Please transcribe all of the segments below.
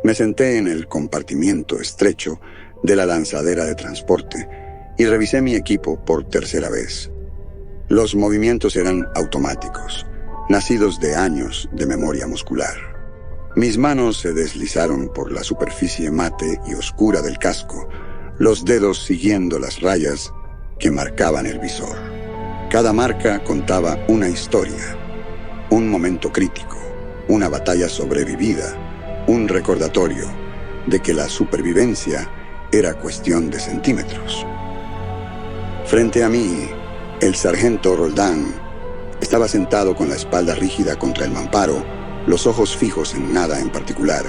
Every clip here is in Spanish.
Me senté en el compartimiento estrecho de la lanzadera de transporte y revisé mi equipo por tercera vez. Los movimientos eran automáticos, nacidos de años de memoria muscular. Mis manos se deslizaron por la superficie mate y oscura del casco, los dedos siguiendo las rayas que marcaban el visor. Cada marca contaba una historia, un momento crítico, una batalla sobrevivida, un recordatorio de que la supervivencia era cuestión de centímetros. Frente a mí, el sargento Roldán estaba sentado con la espalda rígida contra el mamparo, los ojos fijos en nada en particular,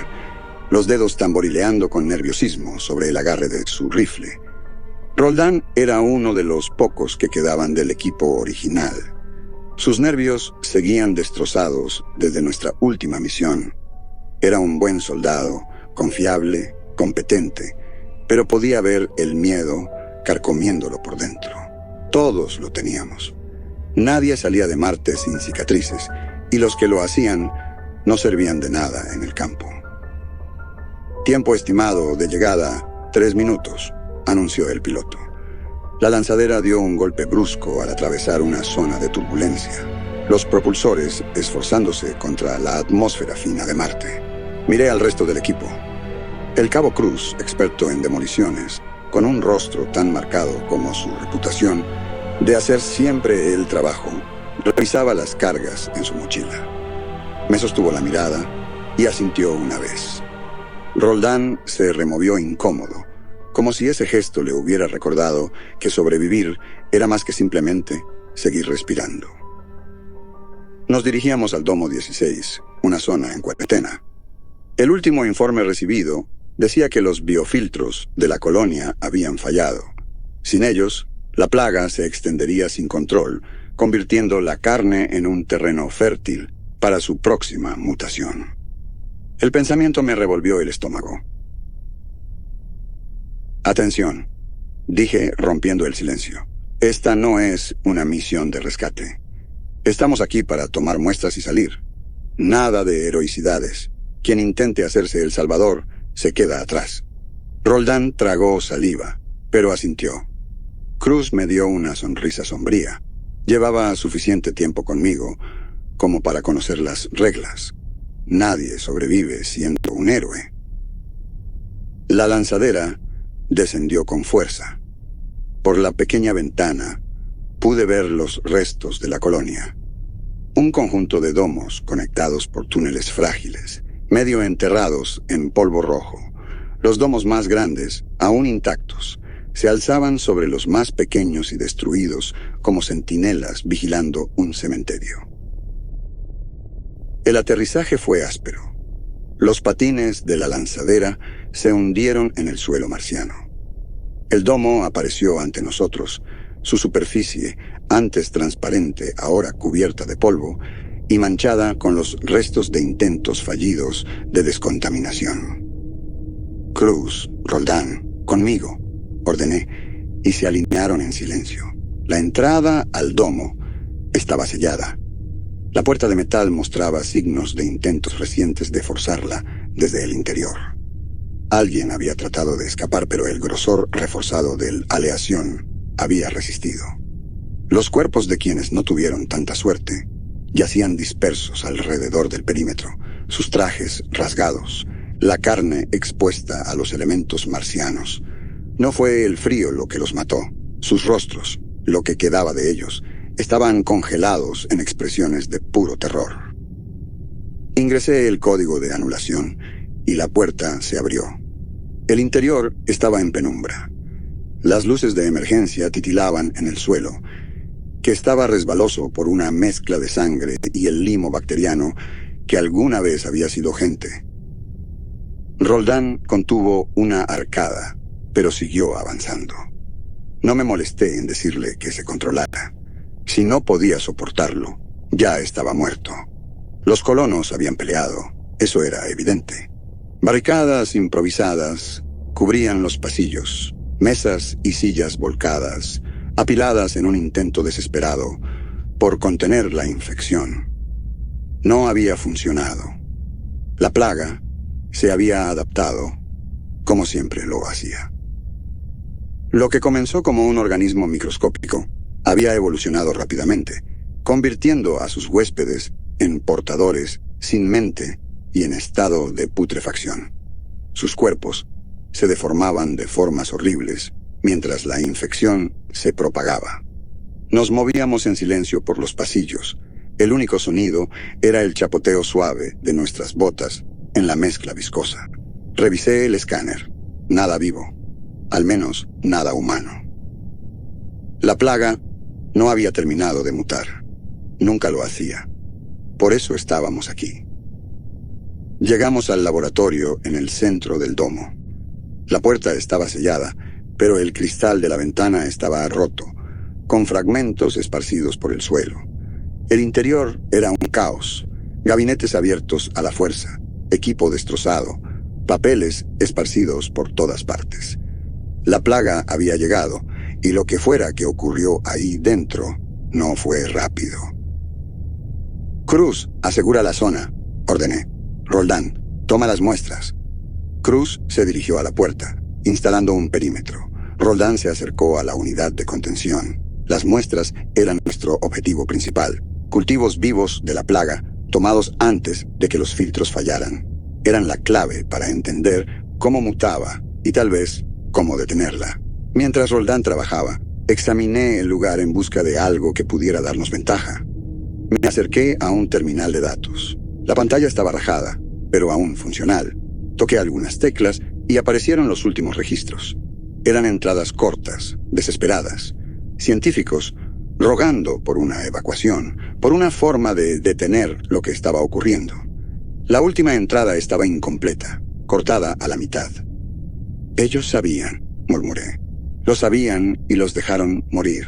los dedos tamborileando con nerviosismo sobre el agarre de su rifle. Roldán era uno de los pocos que quedaban del equipo original. Sus nervios seguían destrozados desde nuestra última misión. Era un buen soldado, confiable, competente, pero podía ver el miedo carcomiéndolo por dentro. Todos lo teníamos. Nadie salía de Marte sin cicatrices, y los que lo hacían no servían de nada en el campo. Tiempo estimado de llegada, 3 minutos, anunció el piloto. La lanzadera dio un golpe brusco al atravesar una zona de turbulencia, los propulsores esforzándose contra la atmósfera fina de Marte. Miré al resto del equipo. El cabo Cruz, experto en demoliciones, con un rostro tan marcado como su reputación de hacer siempre el trabajo, revisaba las cargas en su mochila. Me sostuvo la mirada y asintió una vez. Roldán se removió incómodo, como si ese gesto le hubiera recordado que sobrevivir era más que simplemente seguir respirando. Nos dirigíamos al Domo 16, una zona en cuarentena. El último informe recibido decía que los biofiltros de la colonia habían fallado. Sin ellos, la plaga se extendería sin control, convirtiendo la carne en un terreno fértil para su próxima mutación. El pensamiento me revolvió el estómago. Atención, dije rompiendo el silencio. Esta no es una misión de rescate. Estamos aquí para tomar muestras y salir. Nada de heroicidades. Quien intente hacerse el salvador se queda atrás. Roldán tragó saliva, pero asintió. Cruz me dio una sonrisa sombría. Llevaba suficiente tiempo conmigo como para conocer las reglas. Nadie sobrevive siendo un héroe. La lanzadera descendió con fuerza. Por la pequeña ventana pude ver los restos de la colonia. Un conjunto de domos conectados por túneles frágiles, medio enterrados en polvo rojo. Los domos más grandes, aún intactos, se alzaban sobre los más pequeños y destruidos como centinelas vigilando un cementerio. El aterrizaje fue áspero. Los patines de la lanzadera se hundieron en el suelo marciano. El domo apareció ante nosotros, su superficie, antes transparente, ahora cubierta de polvo, y manchada con los restos de intentos fallidos de descontaminación. Cruz, Roldán, conmigo, ordené, y se alinearon en silencio. La entrada al domo estaba sellada. La puerta de metal mostraba signos de intentos recientes de forzarla desde el interior. Alguien había tratado de escapar, pero el grosor reforzado del aleación había resistido. Los cuerpos de quienes no tuvieron tanta suerte yacían dispersos alrededor del perímetro, sus trajes rasgados, la carne expuesta a los elementos marcianos. No fue el frío lo que los mató. Sus rostros, lo que quedaba de ellos, estaban congelados en expresiones de puro terror. Ingresé el código de anulación y la puerta se abrió. El interior estaba en penumbra. Las luces de emergencia titilaban en el suelo, que estaba resbaloso por una mezcla de sangre y el limo bacteriano que alguna vez había sido gente. Roldán contuvo una arcada, pero siguió avanzando. No me molesté en decirle que se controlara. Si no podía soportarlo, ya estaba muerto. Los colonos habían peleado, eso era evidente. Barricadas improvisadas cubrían los pasillos, mesas y sillas volcadas, apiladas en un intento desesperado por contener la infección. No había funcionado. La plaga se había adaptado, como siempre lo hacía. Lo que comenzó como un organismo microscópico había evolucionado rápidamente, convirtiendo a sus huéspedes en portadores sin mente y en estado de putrefacción. Sus cuerpos se deformaban de formas horribles mientras la infección se propagaba. Nos movíamos en silencio por los pasillos. El único sonido era el chapoteo suave de nuestras botas en la mezcla viscosa. Revisé el escáner. Nada vivo. Al menos nada humano. La plaga no había terminado de mutar. Nunca lo hacía. Por eso estábamos aquí. Llegamos al laboratorio en el centro del domo. La puerta estaba sellada, pero el cristal de la ventana estaba roto, con fragmentos esparcidos por el suelo. El interior era un caos, gabinetes abiertos a la fuerza, equipo destrozado, papeles esparcidos por todas partes. La plaga había llegado, y lo que fuera que ocurrió ahí dentro no fue rápido. Cruz, asegura la zona, ordené. Roldán, toma las muestras. Cruz se dirigió a la puerta, instalando un perímetro. Roldán se acercó a la unidad de contención. Las muestras eran nuestro objetivo principal. Cultivos vivos de la plaga, tomados antes de que los filtros fallaran. Eran la clave para entender cómo mutaba y tal vez cómo detenerla. Mientras Roldán trabajaba, examiné el lugar en busca de algo que pudiera darnos ventaja. Me acerqué a un terminal de datos. La pantalla estaba rajada, pero aún funcional. Toqué algunas teclas y aparecieron los últimos registros. Eran entradas cortas, desesperadas. Científicos rogando por una evacuación, por una forma de detener lo que estaba ocurriendo. La última entrada estaba incompleta, cortada a la mitad. Ellos sabían, murmuré. Lo sabían y los dejaron morir.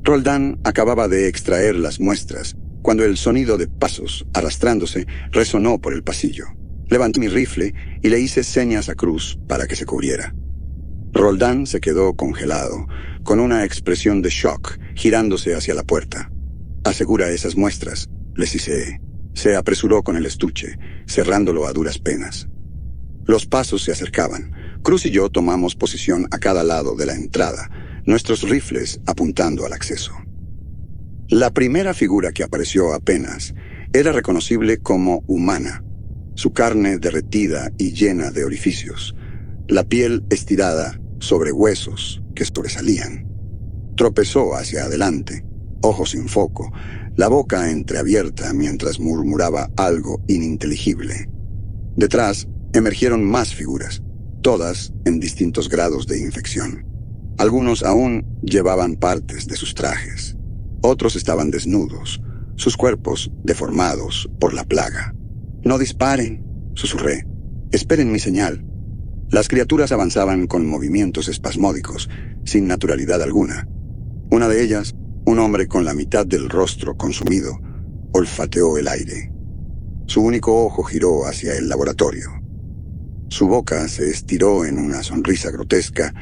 Roldán acababa de extraer las muestras cuando el sonido de pasos arrastrándose resonó por el pasillo. Levanté mi rifle y le hice señas a Cruz para que se cubriera. Roldán se quedó congelado, con una expresión de shock, girándose hacia la puerta. Asegura esas muestras, le ciseé. Se apresuró con el estuche, cerrándolo a duras penas. Los pasos se acercaban. Cruz y yo tomamos posición a cada lado de la entrada, nuestros rifles apuntando al acceso. La primera figura que apareció apenas era reconocible como humana. Su carne derretida y llena de orificios, la piel estirada sobre huesos que sobresalían. Tropezó hacia adelante, ojos sin foco, la boca entreabierta mientras murmuraba algo ininteligible. Detrás emergieron más figuras, todas en distintos grados de infección. Algunos aún llevaban partes de sus trajes. Otros estaban desnudos, sus cuerpos deformados por la plaga. «No disparen», susurré. «Esperen mi señal». Las criaturas avanzaban con movimientos espasmódicos, sin naturalidad alguna. Una de ellas, un hombre con la mitad del rostro consumido, olfateó el aire. Su único ojo giró hacia el laboratorio. Su boca se estiró en una sonrisa grotesca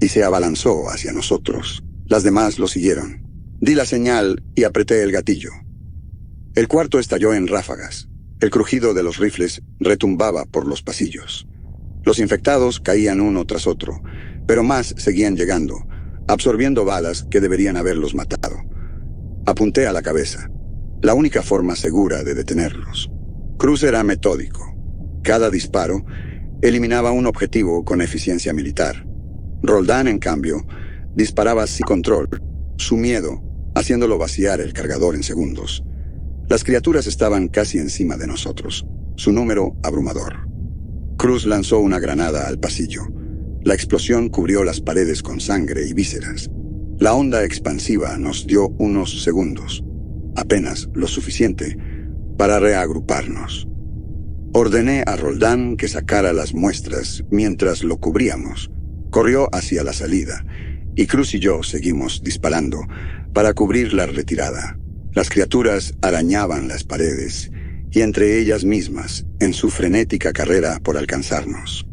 y se abalanzó hacia nosotros. Las demás lo siguieron. Di la señal y apreté el gatillo. El cuarto estalló en ráfagas. El crujido de los rifles retumbaba por los pasillos. Los infectados caían uno tras otro, pero más seguían llegando, absorbiendo balas que deberían haberlos matado. Apunté a la cabeza, la única forma segura de detenerlos. Cruz era metódico. Cada disparo eliminaba un objetivo con eficiencia militar. Roldán, en cambio, disparaba sin control, su miedo haciéndolo vaciar el cargador en segundos. Las criaturas estaban casi encima de nosotros, su número abrumador. Cruz lanzó una granada al pasillo. La explosión cubrió las paredes con sangre y vísceras. La onda expansiva nos dio unos segundos, apenas lo suficiente para reagruparnos. Ordené a Roldán que sacara las muestras mientras lo cubríamos. Corrió hacia la salida, y Cruz y yo seguimos disparando para cubrir la retirada. Las criaturas arañaban las paredes y entre ellas mismas en su frenética carrera por alcanzarnos.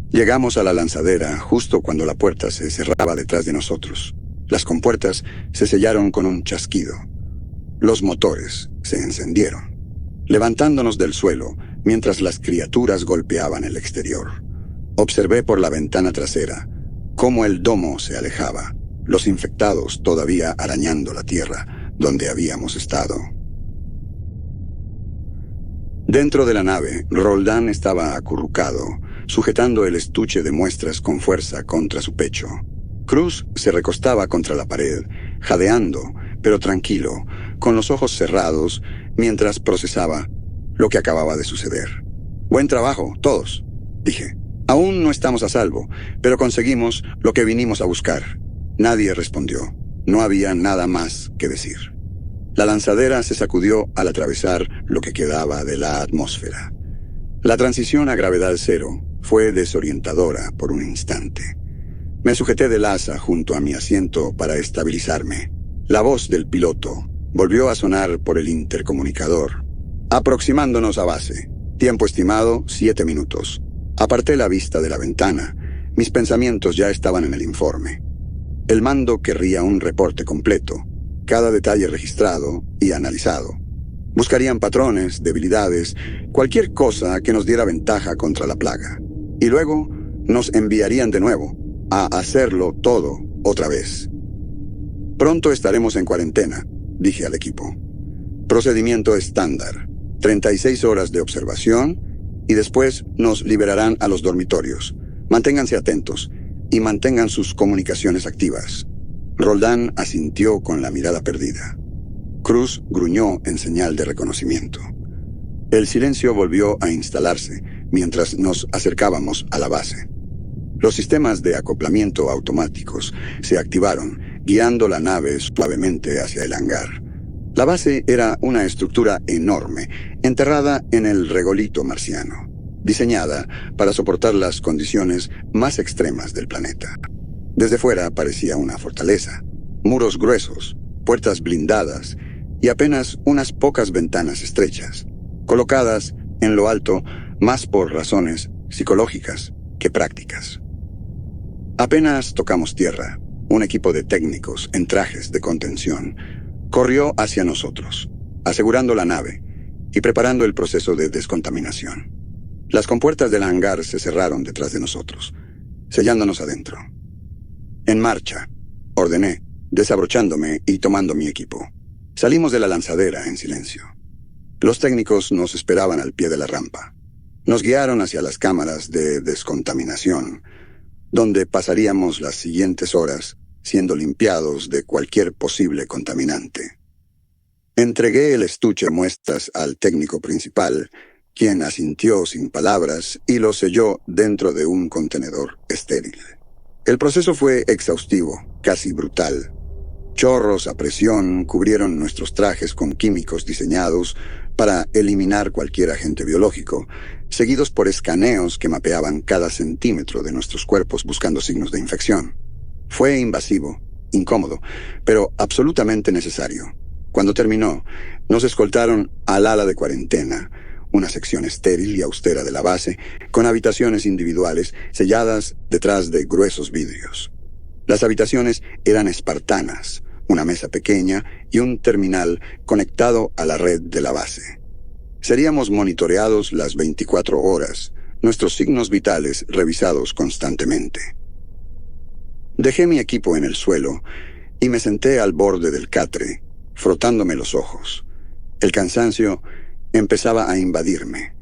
Llegamos a la lanzadera justo cuando la puerta se cerraba detrás de nosotros. Las compuertas se sellaron con un chasquido. Los motores se encendieron, levantándonos del suelo mientras las criaturas golpeaban el exterior. Observé por la ventana trasera cómo el domo se alejaba, los infectados todavía arañando la tierra donde habíamos estado. Dentro de la nave, Roldán estaba acurrucado, sujetando el estuche de muestras con fuerza contra su pecho. Cruz se recostaba contra la pared, jadeando, pero tranquilo, con los ojos cerrados, mientras procesaba lo que acababa de suceder. «Buen trabajo, todos», dije. «Aún no estamos a salvo, pero conseguimos lo que vinimos a buscar». Nadie respondió. No había nada más que decir. La lanzadera se sacudió al atravesar lo que quedaba de la atmósfera. La transición a gravedad cero fue desorientadora por un instante. Me sujeté del asa junto a mi asiento para estabilizarme. La voz del piloto volvió a sonar por el intercomunicador. «Aproximándonos a base. Tiempo estimado, 7 minutos». Aparté la vista de la ventana. Mis pensamientos ya estaban en el informe. El mando querría un reporte completo, cada detalle registrado y analizado. Buscarían patrones, debilidades, cualquier cosa que nos diera ventaja contra la plaga. Y luego nos enviarían de nuevo, a hacerlo todo otra vez. «Pronto estaremos en cuarentena», dije al equipo. «Procedimiento estándar. 36 horas de observación y después nos liberarán a los dormitorios. Manténganse atentos y mantengan sus comunicaciones activas». Roldán asintió con la mirada perdida. Cruz gruñó en señal de reconocimiento. El silencio volvió a instalarse mientras nos acercábamos a la base. Los sistemas de acoplamiento automáticos se activaron, guiando la nave suavemente hacia el hangar. La base era una estructura enorme, enterrada en el regolito marciano, diseñada para soportar las condiciones más extremas del planeta. Desde fuera parecía una fortaleza, muros gruesos, puertas blindadas y apenas unas pocas ventanas estrechas, colocadas en lo alto más por razones psicológicas que prácticas. Apenas tocamos tierra, un equipo de técnicos en trajes de contención corrió hacia nosotros, asegurando la nave y preparando el proceso de descontaminación. Las compuertas del hangar se cerraron detrás de nosotros, sellándonos adentro. «En marcha», ordené, desabrochándome y tomando mi equipo. Salimos de la lanzadera en silencio. Los técnicos nos esperaban al pie de la rampa. Nos guiaron hacia las cámaras de descontaminación, donde pasaríamos las siguientes horas siendo limpiados de cualquier posible contaminante. Entregué el estuche de muestras al técnico principal, quien asintió sin palabras y lo selló dentro de un contenedor estéril. El proceso fue exhaustivo, casi brutal. Chorros a presión cubrieron nuestros trajes con químicos diseñados para eliminar cualquier agente biológico, seguidos por escaneos que mapeaban cada centímetro de nuestros cuerpos buscando signos de infección. Fue invasivo, incómodo, pero absolutamente necesario. Cuando terminó, nos escoltaron al ala de cuarentena, una sección estéril y austera de la base, con habitaciones individuales selladas detrás de gruesos vidrios. Las habitaciones eran espartanas, una mesa pequeña y un terminal conectado a la red de la base. Seríamos monitoreados las 24 horas, nuestros signos vitales revisados constantemente. Dejé mi equipo en el suelo y me senté al borde del catre, frotándome los ojos. El cansancio empezaba a invadirme,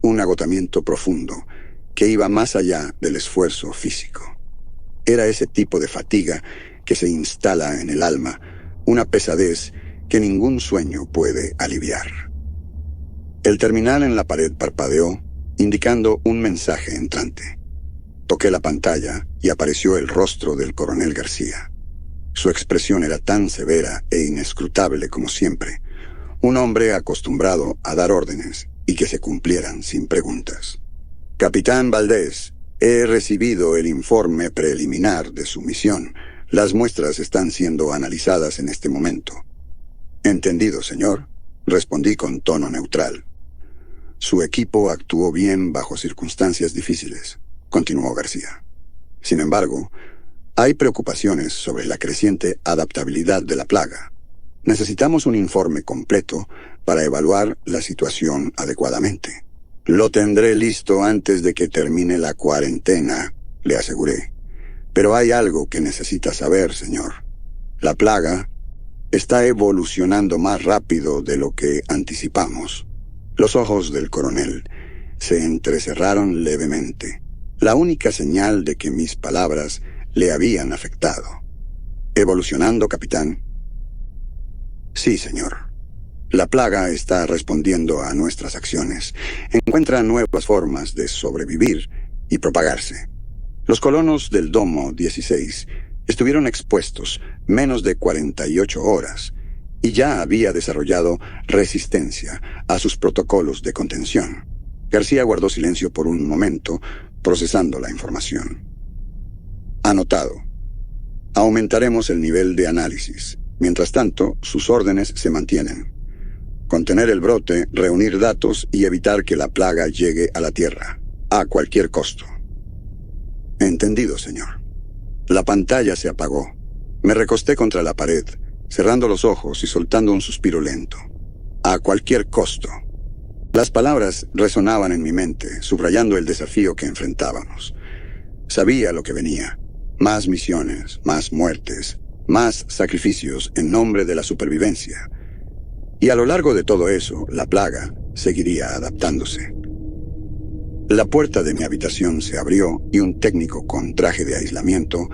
un agotamiento profundo que iba más allá del esfuerzo físico. Era ese tipo de fatiga que se instala en el alma, una pesadez que ningún sueño puede aliviar. El terminal en la pared parpadeó, indicando un mensaje entrante. Toqué la pantalla y apareció el rostro del coronel García. Su expresión era tan severa e inescrutable como siempre, un hombre acostumbrado a dar órdenes y que se cumplieran sin preguntas. «Capitán Valdés, he recibido el informe preliminar de su misión. Las muestras están siendo analizadas en este momento». «Entendido, señor». respondí con tono neutral. Su equipo actuó bien bajo circunstancias difíciles, continuó García. Sin embargo, hay preocupaciones sobre la creciente adaptabilidad de la plaga. Necesitamos un informe completo para evaluar la situación adecuadamente. Lo tendré listo antes de que termine la cuarentena, le aseguré. Pero hay algo que necesita saber, señor. La plaga está evolucionando más rápido de lo que anticipamos. Los ojos del coronel se entrecerraron levemente, la única señal de que mis palabras le habían afectado. ¿Evolucionando, capitán? Sí, señor. La plaga está respondiendo a nuestras acciones. Encuentra nuevas formas de sobrevivir y propagarse. Los colonos del Domo 16 estuvieron expuestos menos de 48 horas y ya había desarrollado resistencia a sus protocolos de contención. García guardó silencio por un momento, procesando la información. Anotado. Aumentaremos el nivel de análisis. Mientras tanto, sus órdenes se mantienen. Contener el brote, reunir datos y evitar que la plaga llegue a la Tierra, a cualquier costo. Entendido, señor. La pantalla se apagó. Me recosté contra la pared, cerrando los ojos y soltando un suspiro lento. A cualquier costo. Las palabras resonaban en mi mente, subrayando el desafío que enfrentábamos. Sabía lo que venía. Más misiones, más muertes, más sacrificios en nombre de la supervivencia. Y a lo largo de todo eso, la plaga seguiría adaptándose. La puerta de mi habitación se abrió y un técnico con traje de aislamiento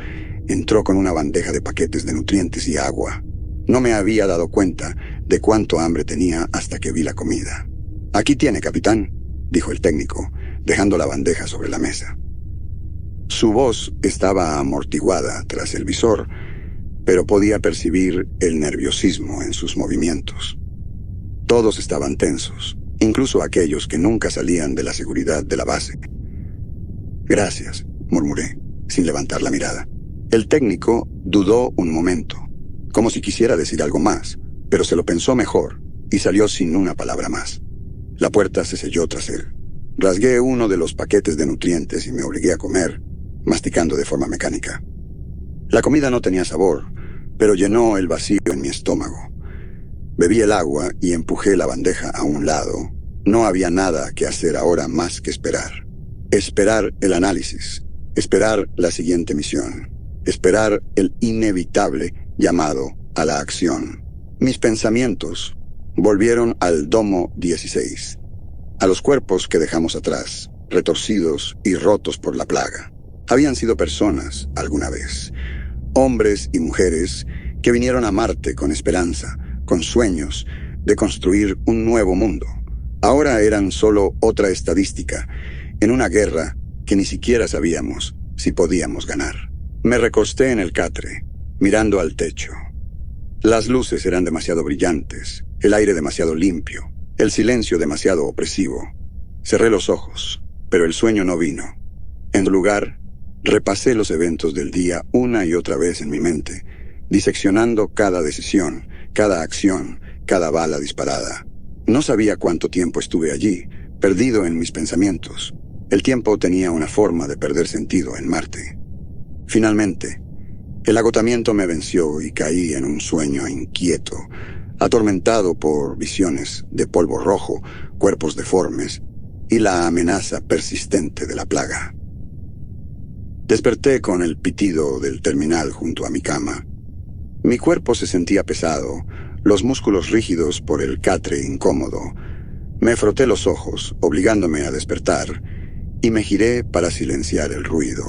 entró con una bandeja de paquetes de nutrientes y agua. No me había dado cuenta de cuánto hambre tenía hasta que vi la comida. «Aquí tiene, capitán», dijo el técnico, dejando la bandeja sobre la mesa. Su voz estaba amortiguada tras el visor, pero podía percibir el nerviosismo en sus movimientos. Todos estaban tensos, incluso aquellos que nunca salían de la seguridad de la base. «Gracias», murmuré, sin levantar la mirada. El técnico dudó un momento, como si quisiera decir algo más, pero se lo pensó mejor y salió sin una palabra más. La puerta se selló tras él. Rasgué uno de los paquetes de nutrientes y me obligué a comer, masticando de forma mecánica. La comida no tenía sabor, pero llenó el vacío en mi estómago. Bebí el agua y empujé la bandeja a un lado. No había nada que hacer ahora más que esperar. Esperar el análisis. Esperar la siguiente misión. Esperar el inevitable llamado a la acción. Mis pensamientos volvieron al Domo 16, a los cuerpos que dejamos atrás, retorcidos y rotos por la plaga. Habían sido personas alguna vez, hombres y mujeres que vinieron a Marte con esperanza, con sueños de construir un nuevo mundo. Ahora eran solo otra estadística en una guerra que ni siquiera sabíamos si podíamos ganar. Me recosté en el catre, mirando al techo. Las luces eran demasiado brillantes, el aire demasiado limpio, el silencio demasiado opresivo. Cerré los ojos, pero el sueño no vino. En lugar, repasé los eventos del día una y otra vez en mi mente, diseccionando cada decisión, cada acción, cada bala disparada. No sabía cuánto tiempo estuve allí, perdido en mis pensamientos. El tiempo tenía una forma de perder sentido en Marte. Finalmente, el agotamiento me venció y caí en un sueño inquieto, atormentado por visiones de polvo rojo, cuerpos deformes y la amenaza persistente de la plaga. Desperté con el pitido del terminal junto a mi cama. Mi cuerpo se sentía pesado, los músculos rígidos por el catre incómodo. Me froté los ojos, obligándome a despertar, y me giré para silenciar el ruido.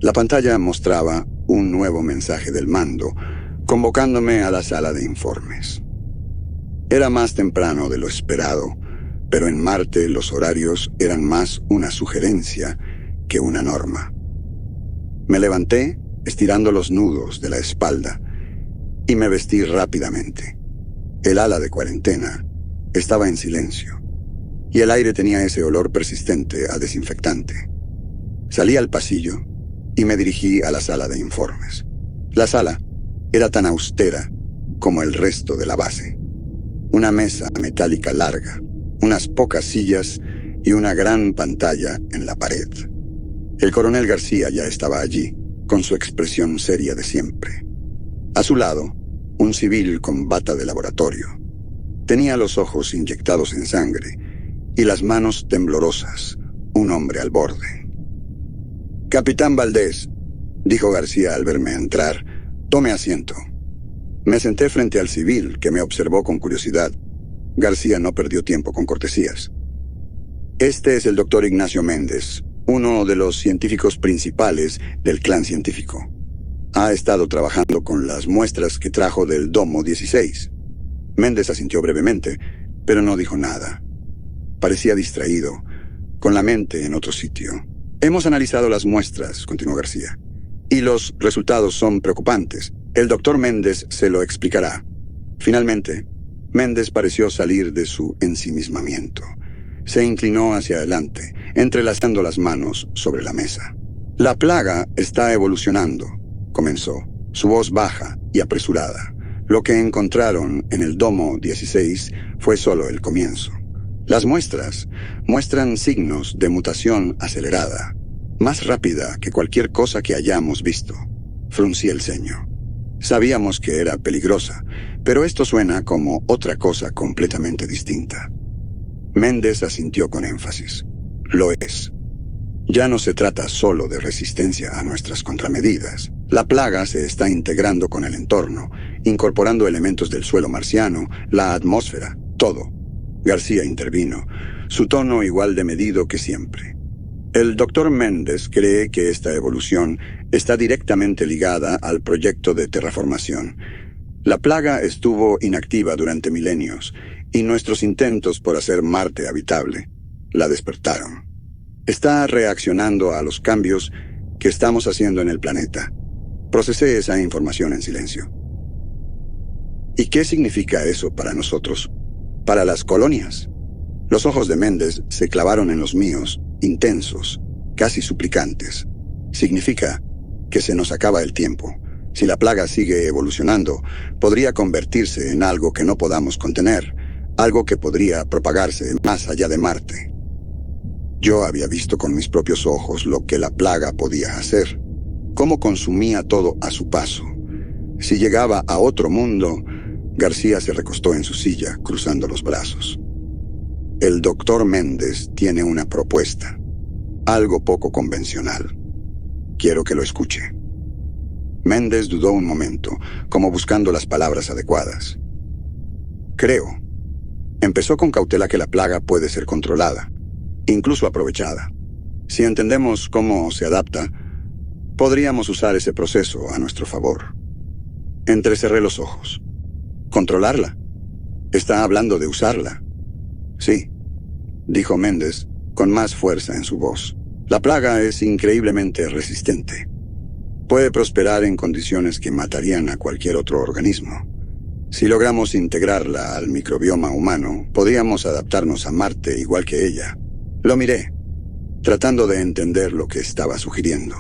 La pantalla mostraba un nuevo mensaje del mando, convocándome a la sala de informes. Era más temprano de lo esperado, pero en Marte los horarios eran más una sugerencia que una norma. Me levanté, estirando los nudos de la espalda, y me vestí rápidamente. El ala de cuarentena estaba en silencio, y el aire tenía ese olor persistente a desinfectante. Salí al pasillo y me dirigí a la sala de informes. La sala era tan austera como el resto de la base. una mesa metálica larga, unas pocas sillas y una gran pantalla en la pared. El coronel García ya estaba allí, con su expresión seria de siempre. A su lado, un civil con bata de laboratorio. Tenía los ojos inyectados en sangre y las manos temblorosas, un hombre al borde. «Capitán Valdés», dijo García al verme entrar, «tome asiento». Me senté frente al civil, que me observó con curiosidad. García no perdió tiempo con cortesías. «Este es el doctor Ignacio Méndez, uno de los científicos principales del clan científico. Ha estado trabajando con las muestras que trajo del Domo 16. Méndez asintió brevemente, pero no dijo nada. Parecía distraído, con la mente en otro sitio. «Hemos analizado las muestras», continuó García, «y los resultados son preocupantes. El doctor Méndez se lo explicará». Finalmente, Méndez pareció salir de su ensimismamiento. Se inclinó hacia adelante, entrelazando las manos sobre la mesa. «La plaga está evolucionando», comenzó, su voz baja y apresurada. «Lo que encontraron en el Domo 16 fue solo el comienzo. Las muestras muestran signos de mutación acelerada, más rápida que cualquier cosa que hayamos visto». Fruncí el ceño. Sabíamos que era peligrosa, pero esto suena como otra cosa completamente distinta. Méndez asintió con énfasis. «Lo es. Ya no se trata solo de resistencia a nuestras contramedidas. La plaga se está integrando con el entorno, incorporando elementos del suelo marciano, la atmósfera, todo». García intervino, su tono igual de medido que siempre. «El doctor Méndez cree que esta evolución está directamente ligada al proyecto de terraformación. La plaga estuvo inactiva durante milenios, y nuestros intentos por hacer Marte habitable la despertaron. Está reaccionando a los cambios que estamos haciendo en el planeta». Procesé esa información en silencio. «¿Y qué significa eso para nosotros? Para las colonias?» Los ojos de Méndez se clavaron en los míos, intensos, casi suplicantes. «Significa que se nos acaba el tiempo. Si la plaga sigue evolucionando, podría convertirse en algo que no podamos contener, algo que podría propagarse más allá de Marte». Yo había visto con mis propios ojos lo que la plaga podía hacer, cómo consumía todo a su paso. Si llegaba a otro mundo... García se recostó en su silla, cruzando los brazos. «El doctor Méndez tiene una propuesta, algo poco convencional. Quiero que lo escuche». Méndez dudó un momento, como buscando las palabras adecuadas. «Creo». Empezó con cautela que la plaga puede ser controlada, incluso aprovechada. Si entendemos cómo se adapta, podríamos usar ese proceso a nuestro favor. Entrecerré los ojos. «¿Controlarla? ¿Está hablando de usarla?» «Sí», dijo Méndez, con más fuerza en su voz. «La plaga es increíblemente resistente. Puede prosperar en condiciones que matarían a cualquier otro organismo. Si logramos integrarla al microbioma humano, podríamos adaptarnos a Marte igual que ella». Lo miré, tratando de entender lo que estaba sugiriendo.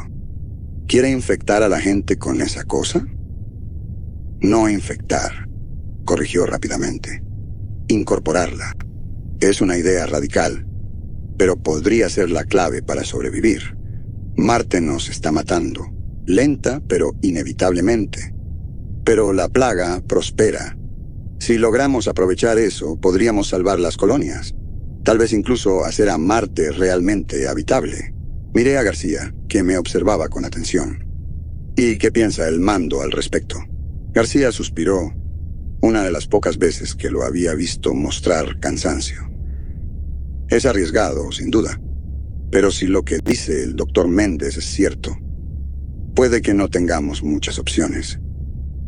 ¿Quiere infectar a la gente con esa cosa? «No infectar», corrigió rápidamente. «Incorporarla. Es una idea radical, pero podría ser la clave para sobrevivir. Marte nos está matando, lenta pero inevitablemente. Pero la plaga prospera. Si logramos aprovechar eso, podríamos salvar las colonias. Tal vez incluso hacer a Marte realmente habitable». Miré a García, que me observaba con atención. «¿Y qué piensa el mando al respecto?» García suspiró, una de las pocas veces que lo había visto mostrar cansancio. «Es arriesgado, sin duda. Pero si lo que dice el doctor Méndez es cierto, puede que no tengamos muchas opciones.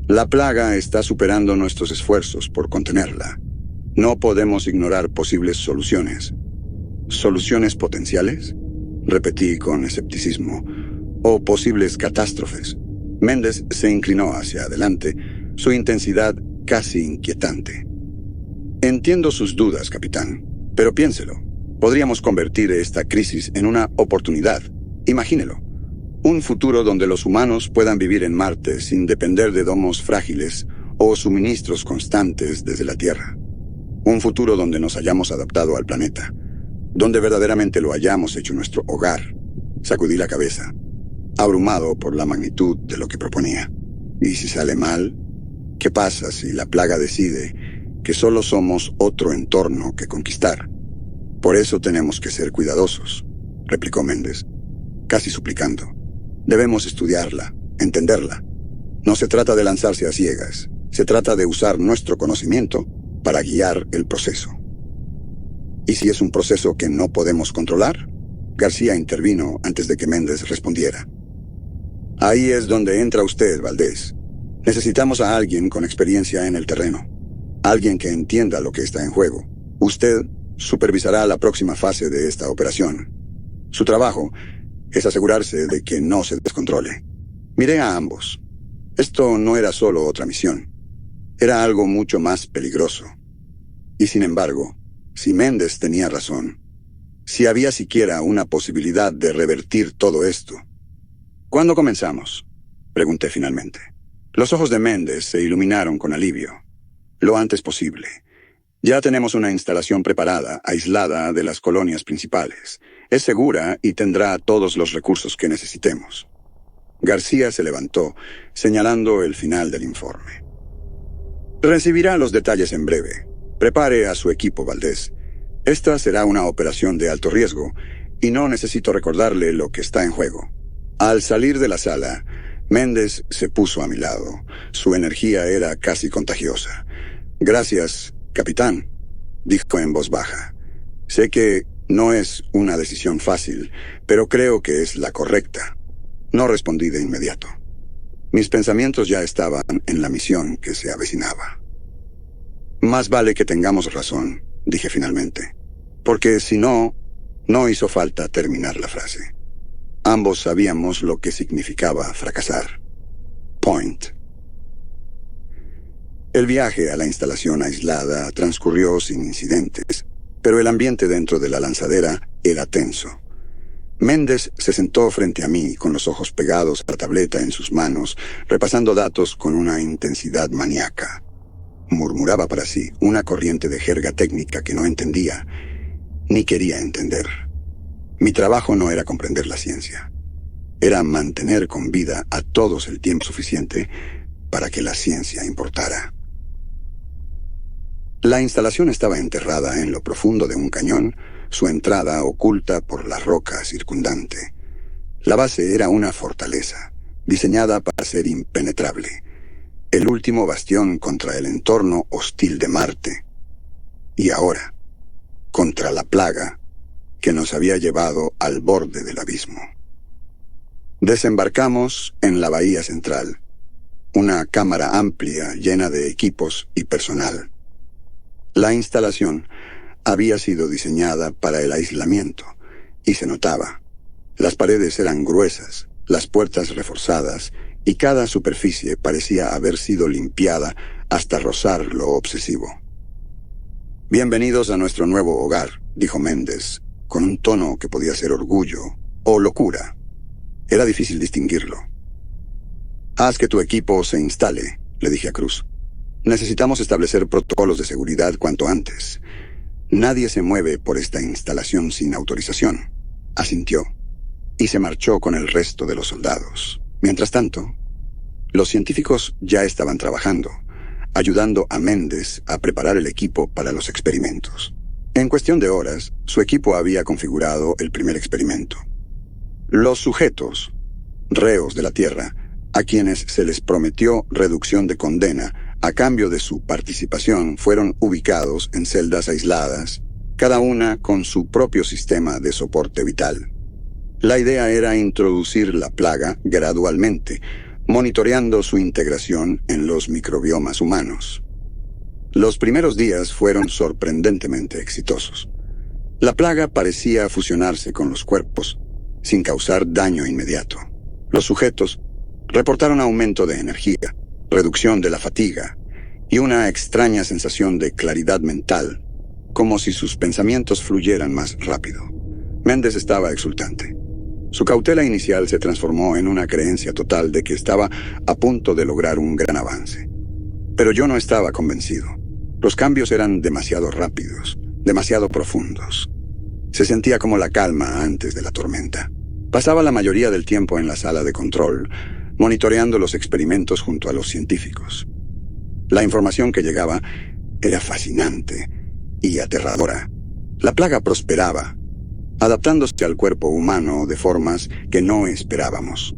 La plaga está superando nuestros esfuerzos por contenerla. No podemos ignorar posibles soluciones». «¿Soluciones potenciales?», repetí con escepticismo. «¿O posibles catástrofes?». Méndez se inclinó hacia adelante, su intensidad casi inquietante. «Entiendo sus dudas, capitán, pero piénselo. Podríamos convertir esta crisis en una oportunidad. Imagínelo. Un futuro donde los humanos puedan vivir en Marte sin depender de domos frágiles o suministros constantes desde la Tierra. Un futuro donde nos hayamos adaptado al planeta, donde verdaderamente lo hayamos hecho nuestro hogar. Sacudí la cabeza, abrumado por la magnitud de lo que proponía. ¿Y si sale mal? ¿Qué pasa si la plaga decide que solo somos otro entorno que conquistar? Por eso tenemos que ser cuidadosos, replicó Méndez, casi suplicando. Debemos estudiarla, entenderla. No se trata de lanzarse a ciegas, se trata de usar nuestro conocimiento para guiar el proceso. ¿Y si es un proceso que no podemos controlar? García intervino antes de que Méndez respondiera. Ahí es donde entra usted, Valdés. Necesitamos a alguien con experiencia en el terreno. Alguien que entienda lo que está en juego. Usted supervisará la próxima fase de esta operación. Su trabajo es asegurarse de que no se descontrole. Miré a ambos. Esto no era solo otra misión. Era algo mucho más peligroso. Y sin embargo, si Méndez tenía razón, si había siquiera una posibilidad de revertir todo esto. ¿Cuándo comenzamos?, pregunté finalmente. Los ojos de Méndez se iluminaron con alivio. Lo antes posible. Ya tenemos una instalación preparada, aislada de las colonias principales. Es segura y tendrá todos los recursos que necesitemos. García se levantó, señalando el final del informe. Recibirá los detalles en breve. Prepare a su equipo, Valdés. Esta será una operación de alto riesgo, y no necesito recordarle lo que está en juego. Al salir de la sala, Méndez se puso a mi lado. Su energía era casi contagiosa. Gracias, capitán, dijo en voz baja. Sé que no es una decisión fácil, pero creo que es la correcta. No respondí de inmediato. Mis pensamientos ya estaban en la misión que se avecinaba. Más vale que tengamos razón, dije finalmente, porque si no, no hizo falta terminar la frase. Ambos sabíamos lo que significaba fracasar. Point. El viaje a la instalación aislada transcurrió sin incidentes, pero el ambiente dentro de la lanzadera era tenso. Méndez se sentó frente a mí con los ojos pegados a la tableta en sus manos, repasando datos con una intensidad maníaca. Murmuraba para sí una corriente de jerga técnica que no entendía, ni quería entender. Mi trabajo no era comprender la ciencia. Era mantener con vida a todos el tiempo suficiente para que la ciencia importara. La instalación estaba enterrada en lo profundo de un cañón, su entrada oculta por la roca circundante. La base era una fortaleza, diseñada para ser impenetrable, el último bastión contra el entorno hostil de Marte. Y ahora, contra la plaga que nos había llevado al borde del abismo. Desembarcamos en la bahía central, una cámara amplia llena de equipos y personal. La instalación había sido diseñada para el aislamiento, y se notaba. Las paredes eran gruesas, las puertas reforzadas, y cada superficie parecía haber sido limpiada hasta rozar lo obsesivo. Bienvenidos a nuestro nuevo hogar, dijo Méndez, con un tono que podía ser orgullo o locura. Era difícil distinguirlo. Haz que tu equipo se instale, le dije a Cruz. Necesitamos establecer protocolos de seguridad cuanto antes. Nadie se mueve por esta instalación sin autorización. Asintió, y se marchó con el resto de los soldados. Mientras tanto, los científicos ya estaban trabajando, ayudando a Méndez a preparar el equipo para los experimentos. En cuestión de horas, su equipo había configurado el primer experimento. Los sujetos, reos de la Tierra, a quienes se les prometió reducción de condena a cambio de su participación, fueron ubicados en celdas aisladas, cada una con su propio sistema de soporte vital. La idea era introducir la plaga gradualmente, monitoreando su integración en los microbiomas humanos. Los primeros días fueron sorprendentemente exitosos. La plaga parecía fusionarse con los cuerpos, sin causar daño inmediato. Los sujetos reportaron aumento de energía, reducción de la fatiga y una extraña sensación de claridad mental, como si sus pensamientos fluyeran más rápido. Méndez estaba exultante. Su cautela inicial se transformó en una creencia total de que estaba a punto de lograr un gran avance. Pero yo no estaba convencido. Los cambios eran demasiado rápidos, demasiado profundos. Se sentía como la calma antes de la tormenta. Pasaba la mayoría del tiempo en la sala de control, monitoreando los experimentos junto a los científicos. La información que llegaba era fascinante y aterradora. La plaga prosperaba, adaptándose al cuerpo humano de formas que no esperábamos.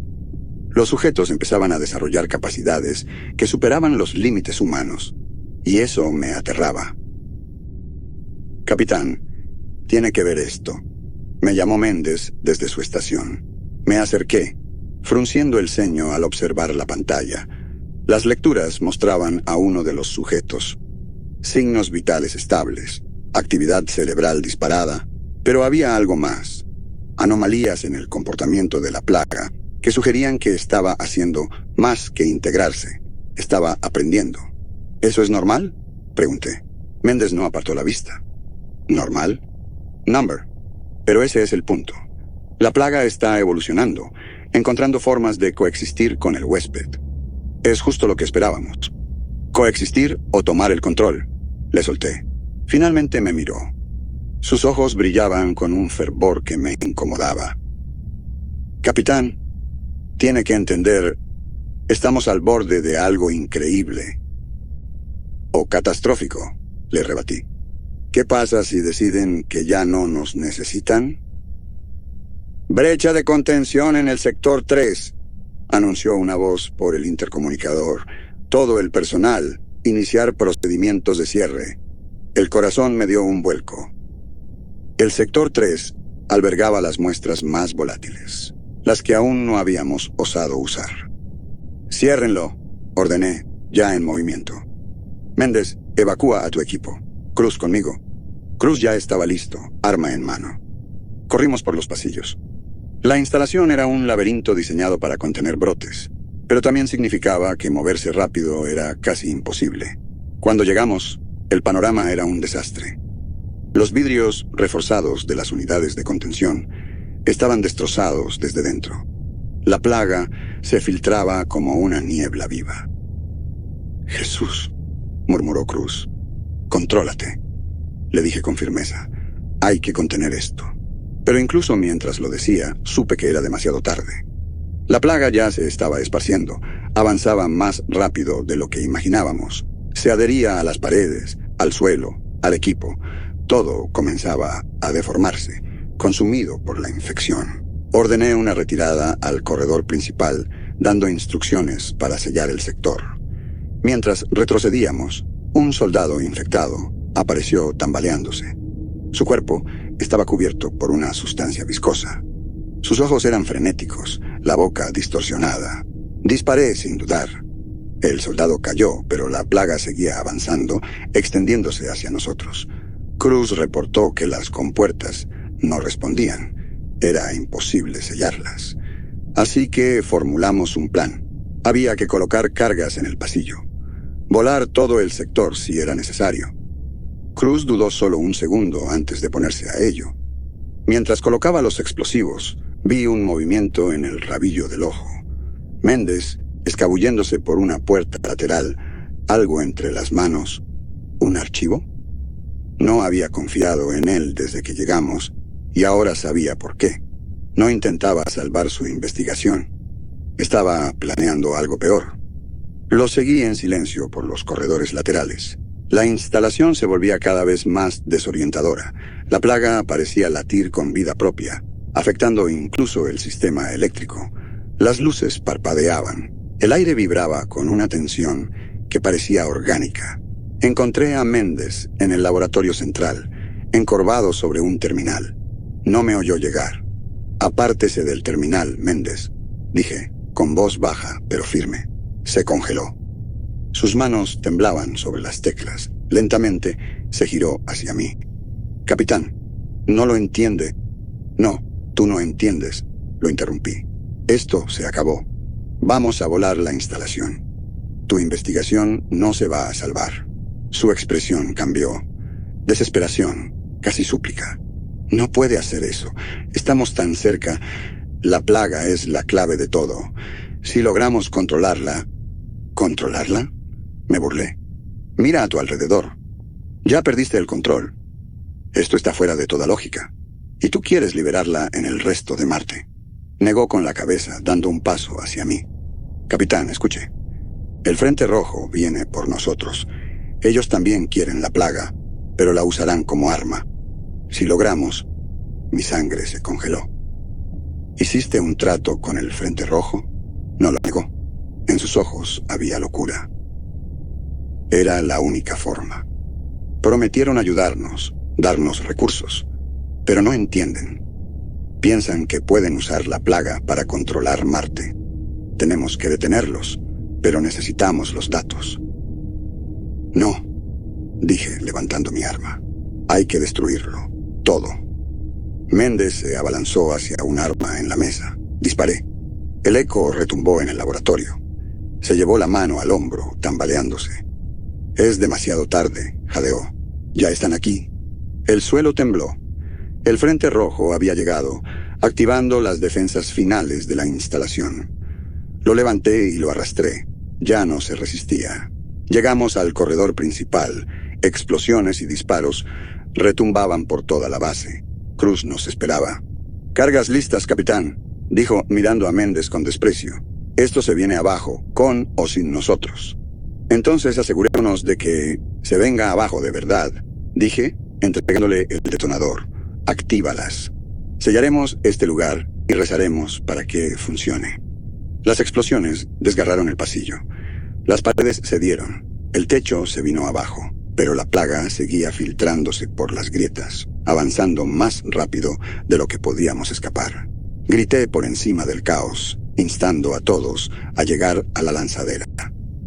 Los sujetos empezaban a desarrollar capacidades que superaban los límites humanos, y eso me aterraba. Capitán, tiene que ver esto. Me llamó Méndez desde su estación. Me acerqué, frunciendo el ceño al observar la pantalla. Las lecturas mostraban a uno de los sujetos. Signos vitales estables, actividad cerebral disparada, pero había algo más. Anomalías en el comportamiento de la plaga que sugerían que estaba haciendo más que integrarse. Estaba aprendiendo. ¿Eso es normal?, pregunté. Méndez no apartó la vista. ¿Normal? Number. Pero ese es el punto. La plaga está evolucionando, encontrando formas de coexistir con el huésped. Es justo lo que esperábamos. Coexistir o tomar el control. Le solté. Finalmente me miró. Sus ojos brillaban con un fervor que me incomodaba. Capitán, tiene que entender, estamos al borde de algo increíble. O catastrófico, le rebatí. ¿Qué pasa si deciden que ya no nos necesitan? Brecha de contención en el sector 3, anunció una voz por el intercomunicador. Todo el personal, iniciar procedimientos de cierre. El corazón me dio un vuelco. El sector 3 albergaba las muestras más volátiles, las que aún no habíamos osado usar. Ciérrenlo, ordené, ya en movimiento. Méndez, evacúa a tu equipo. Cruz conmigo. Cruz ya estaba listo, arma en mano. Corrimos por los pasillos. La instalación era un laberinto diseñado para contener brotes, pero también significaba que moverse rápido era casi imposible. Cuando llegamos, el panorama era un desastre. Los vidrios reforzados de las unidades de contención estaban destrozados desde dentro. La plaga se filtraba como una niebla viva. «Jesús», murmuró Cruz. «Contrólate», le dije con firmeza. «Hay que contener esto». Pero incluso mientras lo decía, supe que era demasiado tarde. La plaga ya se estaba esparciendo, avanzaba más rápido de lo que imaginábamos. Se adhería a las paredes, al suelo, al equipo. Todo comenzaba a deformarse, consumido por la infección. Ordené una retirada al corredor principal, dando instrucciones para sellar el sector. Mientras retrocedíamos, un soldado infectado apareció tambaleándose. Su cuerpo estaba cubierto por una sustancia viscosa. Sus ojos eran frenéticos, la boca distorsionada. Disparé sin dudar. El soldado cayó, pero la plaga seguía avanzando, extendiéndose hacia nosotros. Cruz reportó que las compuertas no respondían. Era imposible sellarlas. Así que formulamos un plan. Había que colocar cargas en el pasillo. Volar todo el sector si era necesario. Cruz dudó solo un segundo antes de ponerse a ello. Mientras colocaba los explosivos, vi un movimiento en el rabillo del ojo. Méndez, escabulléndose por una puerta lateral, algo entre las manos. ¿Un archivo? No había confiado en él desde que llegamos, y ahora sabía por qué. No intentaba salvar su investigación. Estaba planeando algo peor. Lo seguí en silencio por los corredores laterales. La instalación se volvía cada vez más desorientadora. La plaga parecía latir con vida propia, afectando incluso el sistema eléctrico. Las luces parpadeaban. El aire vibraba con una tensión que parecía orgánica. Encontré a Méndez en el laboratorio central, encorvado sobre un terminal. No me oyó llegar. «Apártese del terminal, Méndez», dije, con voz baja pero firme. Se congeló. Sus manos temblaban sobre las teclas. Lentamente se giró hacia mí. «Capitán, ¿no lo entiende?» «No, tú no entiendes», lo interrumpí. «Esto se acabó. Vamos a volar la instalación. Tu investigación no se va a salvar». Su expresión cambió. Desesperación, casi súplica. «No puede hacer eso. Estamos tan cerca. La plaga es la clave de todo. Si logramos controlarla...» «¿Controlarla?», me burlé. «Mira a tu alrededor. Ya perdiste el control. Esto está fuera de toda lógica. Y tú quieres liberarla en el resto de Marte. Negó con la cabeza, dando un paso hacia mí. Capitán, escuche. El Frente Rojo viene por nosotros. Ellos también quieren la plaga, pero la usarán como arma. Si logramos, mi sangre se congeló. ¿Hiciste un trato con el Frente Rojo? No lo negó. En sus ojos había locura. Era la única forma. Prometieron ayudarnos, darnos recursos, pero no entienden. Piensan que pueden usar la plaga para controlar Marte. Tenemos que detenerlos, pero necesitamos los datos. No, dije levantando mi arma. Hay que destruirlo, todo. Méndez se abalanzó hacia un arma en la mesa. Disparé. El eco retumbó en el laboratorio. Se llevó la mano al hombro, tambaleándose. Es demasiado tarde, jadeó. Ya están aquí. El suelo tembló. El Frente Rojo había llegado, activando las defensas finales de la instalación. Lo levanté y lo arrastré. Ya no se resistía. Llegamos al corredor principal. Explosiones y disparos retumbaban por toda la base. Cruz nos esperaba. «Cargas listas, capitán», dijo mirando a Méndez con desprecio. «Esto se viene abajo, con o sin nosotros». «Entonces asegurémonos de que se venga abajo de verdad», dije, entregándole el detonador. «Actívalas. Sellaremos este lugar y rezaremos para que funcione». Las explosiones desgarraron el pasillo. Las paredes cedieron. El techo se vino abajo, pero la plaga seguía filtrándose por las grietas, avanzando más rápido de lo que podíamos escapar. Grité por encima del caos, instando a todos a llegar a la lanzadera.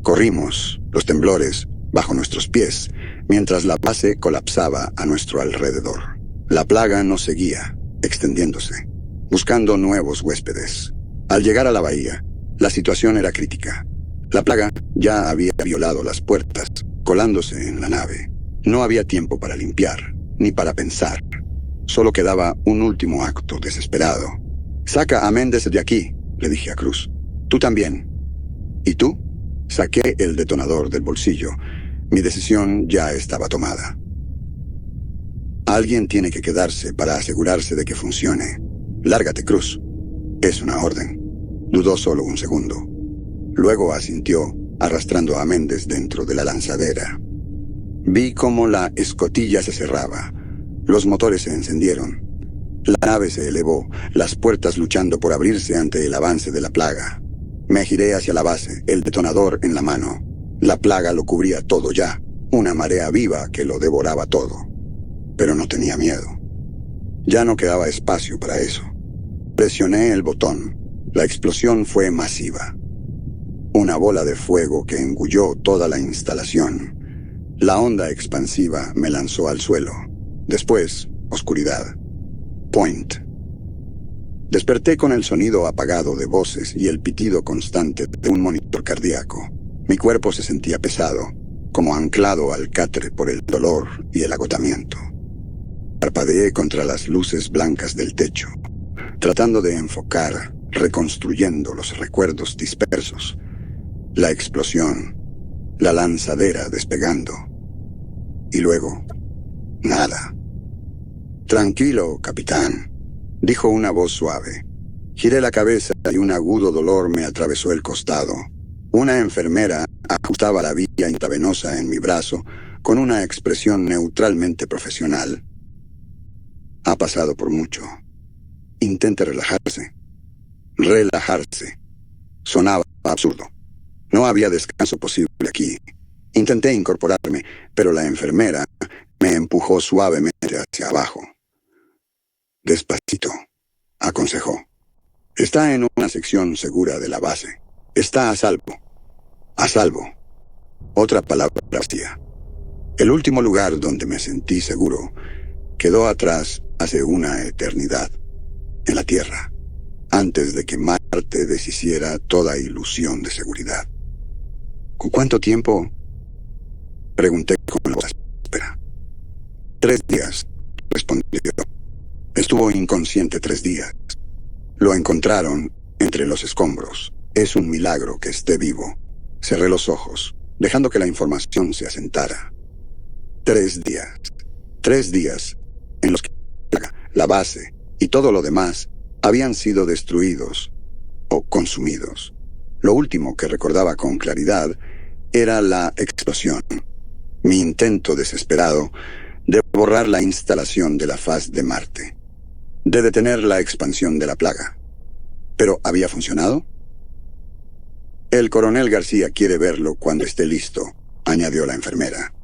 Corrimos, los temblores, bajo nuestros pies, mientras la base colapsaba a nuestro alrededor. La plaga nos seguía, extendiéndose, buscando nuevos huéspedes. Al llegar a la bahía, la situación era crítica. La plaga ya había violado las puertas, colándose en la nave. No había tiempo para limpiar, ni para pensar. Solo quedaba un último acto desesperado. «Saca a Méndez de aquí», le dije a Cruz. «Tú también». «¿Y tú?» Saqué el detonador del bolsillo. Mi decisión ya estaba tomada. Alguien tiene que quedarse para asegurarse de que funcione. «Lárgate, Cruz». «Es una orden». Dudó solo un segundo. Luego asintió, arrastrando a Méndez dentro de la lanzadera. Vi cómo la escotilla se cerraba. Los motores se encendieron. La nave se elevó, las puertas luchando por abrirse ante el avance de la plaga. Me giré hacia la base, el detonador en la mano. La plaga lo cubría todo ya, una marea viva que lo devoraba todo. Pero no tenía miedo. Ya no quedaba espacio para eso. Presioné el botón. La explosión fue masiva. Una bola de fuego que engulló toda la instalación. La onda expansiva me lanzó al suelo. Después, oscuridad. Point. Desperté con el sonido apagado de voces y el pitido constante de un monitor cardíaco. Mi cuerpo se sentía pesado, como anclado al catre por el dolor y el agotamiento. Parpadeé contra las luces blancas del techo, tratando de enfocar, reconstruyendo los recuerdos dispersos. La explosión, la lanzadera despegando. Y luego, nada. «Tranquilo, capitán», dijo una voz suave. Giré la cabeza y un agudo dolor me atravesó el costado. Una enfermera ajustaba la vía intravenosa en mi brazo con una expresión neutralmente profesional. «Ha pasado por mucho. Intente relajarse». Relajarse. Sonaba absurdo. No había descanso posible aquí. Intenté incorporarme, pero la enfermera me empujó suavemente hacia abajo. «Despacito», aconsejó. «Está en una sección segura de la base. Está a salvo». A salvo. Otra palabra vacía. El último lugar donde me sentí seguro quedó atrás hace una eternidad, en la Tierra, antes de que Marte deshiciera toda ilusión de seguridad. «¿Con cuánto tiempo?», pregunté con la voz áspera. «3 días», respondió. «Estuvo inconsciente 3 días. Lo encontraron entre los escombros. Es un milagro que esté vivo». Cerré los ojos, dejando que la información se asentara. 3 días. 3 días en los que la base y todo lo demás habían sido destruidos o consumidos. Lo último que recordaba con claridad era la explosión. Mi intento desesperado de borrar la instalación de la faz de Marte, de detener la expansión de la plaga. ¿Pero había funcionado? El coronel García quiere verlo cuando esté listo, añadió la enfermera.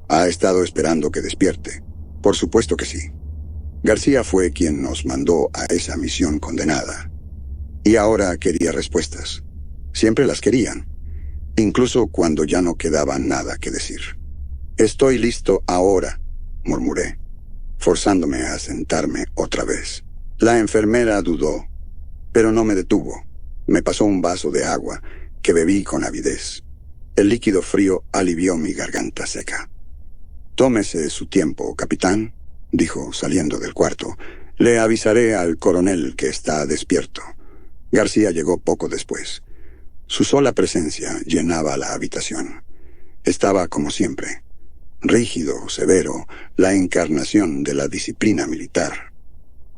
Ha estado esperando que despierte. Por supuesto que sí. García fue quien nos mandó a esa misión condenada. Y ahora quería respuestas. Siempre las querían, incluso cuando ya no quedaba nada que decir. Estoy listo ahora, murmuré, forzándome a sentarme otra vez. La enfermera dudó, pero no me detuvo. Me pasó un vaso de agua que bebí con avidez. El líquido frío alivió mi garganta seca. Tómese su tiempo, capitán, dijo saliendo del cuarto. Le avisaré al coronel que está despierto. García llegó poco después. Su sola presencia llenaba la habitación. Estaba como siempre, rígido, severo, la encarnación de la disciplina militar.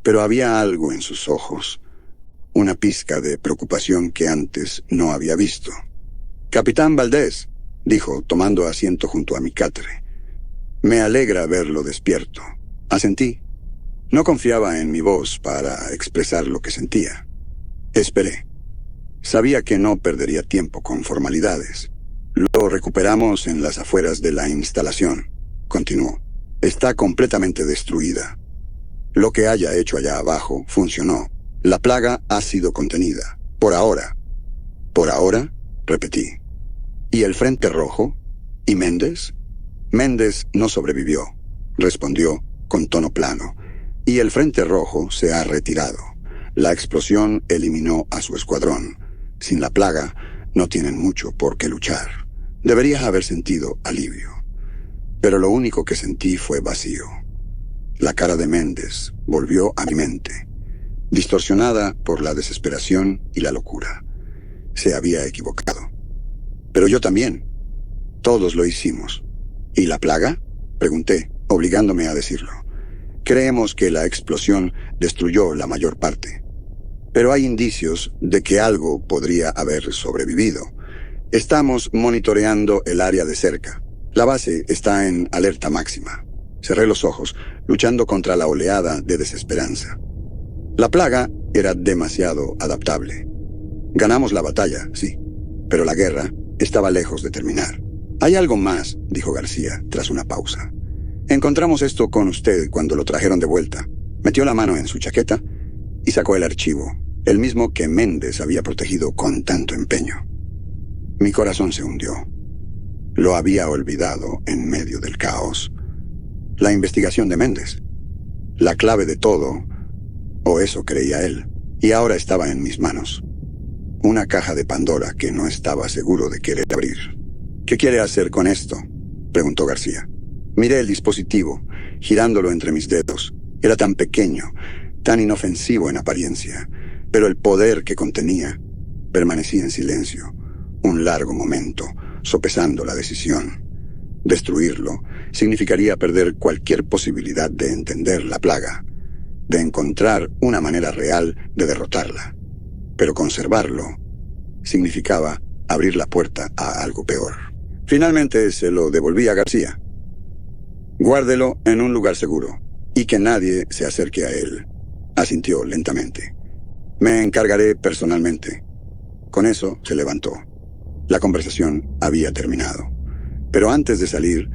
Pero había algo en sus ojos, una pizca de preocupación que antes no había visto. «Capitán Valdés», dijo, tomando asiento junto a mi catre. «Me alegra verlo despierto». Asentí. No confiaba en mi voz para expresar lo que sentía. Esperé. Sabía que no perdería tiempo con formalidades. «Lo recuperamos en las afueras de la instalación», continuó. «Está completamente destruida. Lo que haya hecho allá abajo funcionó. La plaga ha sido contenida. Por ahora». «¿Por ahora?», repetí. «¿Y el Frente Rojo? ¿Y Méndez?» «Méndez no sobrevivió», respondió con tono plano. «Y el Frente Rojo se ha retirado. La explosión eliminó a su escuadrón. Sin la plaga, no tienen mucho por qué luchar». Debería haber sentido alivio. Pero lo único que sentí fue vacío. La cara de Méndez volvió a mi mente, distorsionada por la desesperación y la locura. Se había equivocado. Pero yo también. Todos lo hicimos. ¿Y la plaga?, pregunté, obligándome a decirlo. Creemos que la explosión destruyó la mayor parte. Pero hay indicios de que algo podría haber sobrevivido. Estamos monitoreando el área de cerca. La base está en alerta máxima. Cerré los ojos, luchando contra la oleada de desesperanza. La plaga era demasiado adaptable. Ganamos la batalla, sí, pero la guerra estaba lejos de terminar. «Hay algo más», dijo García, tras una pausa. «Encontramos esto con usted cuando lo trajeron de vuelta». Metió la mano en su chaqueta y sacó el archivo, el mismo que Méndez había protegido con tanto empeño. Mi corazón se hundió. Lo había olvidado en medio del caos. La investigación de Méndez. La clave de todo, o eso creía él, y ahora estaba en mis manos. Una caja de Pandora que no estaba seguro de querer abrir. «¿Qué quiere hacer con esto?», preguntó García. Miré el dispositivo, girándolo entre mis dedos. Era tan pequeño, tan inofensivo en apariencia, pero el poder que contenía. Permanecí en silencio, un largo momento, sopesando la decisión. Destruirlo significaría perder cualquier posibilidad de entender la plaga, de encontrar una manera real de derrotarla. Pero conservarlo significaba abrir la puerta a algo peor. Finalmente se lo devolví a García. «Guárdelo en un lugar seguro, y que nadie se acerque a él», asintió lentamente. «Me encargaré personalmente». Con eso se levantó. La conversación había terminado. Pero antes de salir,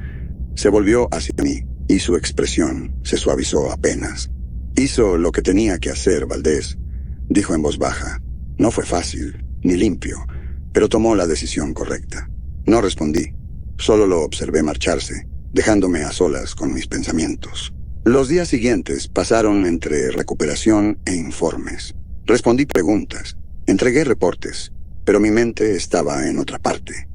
se volvió hacia mí, y su expresión se suavizó apenas. «Hizo lo que tenía que hacer, Valdés», dijo en voz baja. «No fue fácil, ni limpio, pero tomó la decisión correcta». No respondí, solo lo observé marcharse, dejándome a solas con mis pensamientos. Los días siguientes pasaron entre recuperación e informes. Respondí preguntas, entregué reportes, pero mi mente estaba en otra parte.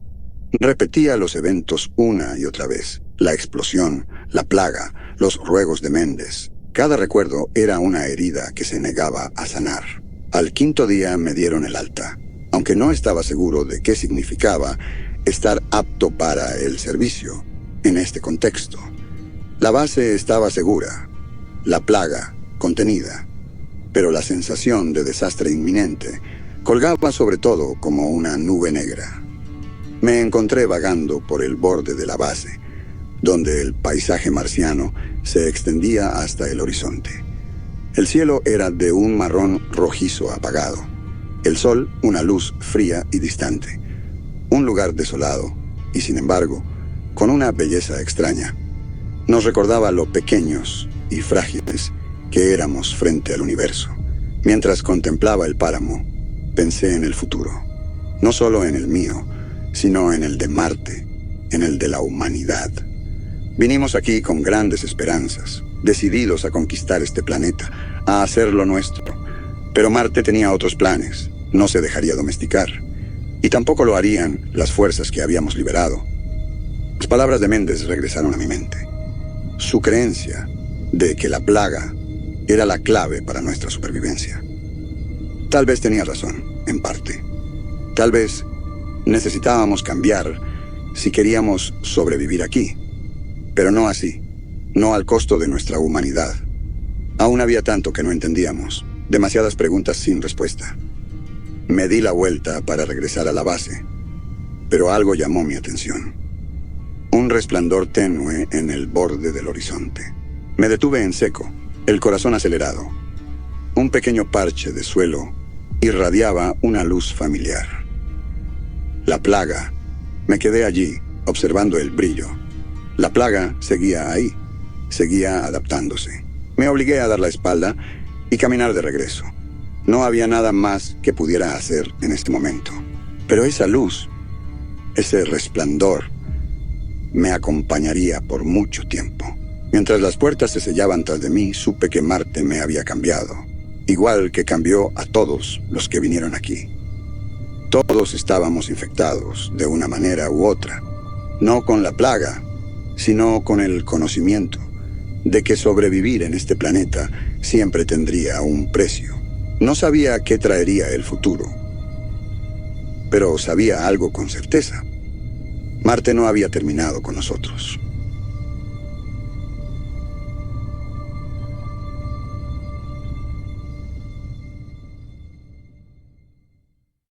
Repetía los eventos una y otra vez. La explosión, la plaga, los ruegos de Méndez. Cada recuerdo era una herida que se negaba a sanar. Al 5.º día me dieron el alta, aunque no estaba seguro de qué significaba estar apto para el servicio. en este contexto. La base estaba segura, la plaga contenida, pero la sensación de desastre inminente colgaba sobre todo como una nube negra. Me encontré vagando por el borde de la base, donde el paisaje marciano se extendía hasta el horizonte. El cielo era de un marrón rojizo apagado, el sol una luz fría y distante. Un lugar desolado, y sin embargo, con una belleza extraña. Nos recordaba lo pequeños y frágiles que éramos frente al universo. Mientras contemplaba el páramo, pensé en el futuro. No solo en el mío, sino en el de Marte, en el de la humanidad. Vinimos aquí con grandes esperanzas, decididos a conquistar este planeta, a hacerlo nuestro. Pero Marte tenía otros planes, no se dejaría domesticar. Y tampoco lo harían las fuerzas que habíamos liberado. Las palabras de Méndez regresaron a mi mente. Su creencia de que la plaga era la clave para nuestra supervivencia. Tal vez tenía razón, en parte. Tal vez necesitábamos cambiar si queríamos sobrevivir aquí. Pero no así, no al costo de nuestra humanidad. Aún había tanto que no entendíamos, demasiadas preguntas sin respuesta. Me di la vuelta para regresar a la base, pero algo llamó mi atención. Un resplandor tenue en el borde del horizonte. Me detuve en seco, el corazón acelerado. Un pequeño parche de suelo irradiaba una luz familiar. La plaga. Me quedé allí, observando el brillo. La plaga seguía ahí, seguía adaptándose. Me obligué a dar la espalda y caminar de regreso. No había nada más que pudiera hacer en este momento. Pero esa luz, ese resplandor, me acompañaría por mucho tiempo. Mientras las puertas se sellaban tras de mí, supe que Marte me había cambiado. Igual que cambió a todos los que vinieron aquí. Todos estábamos infectados de una manera u otra. No con la plaga, sino con el conocimiento de que sobrevivir en este planeta siempre tendría un precio. No sabía qué traería el futuro, pero sabía algo con certeza. Marte no había terminado con nosotros.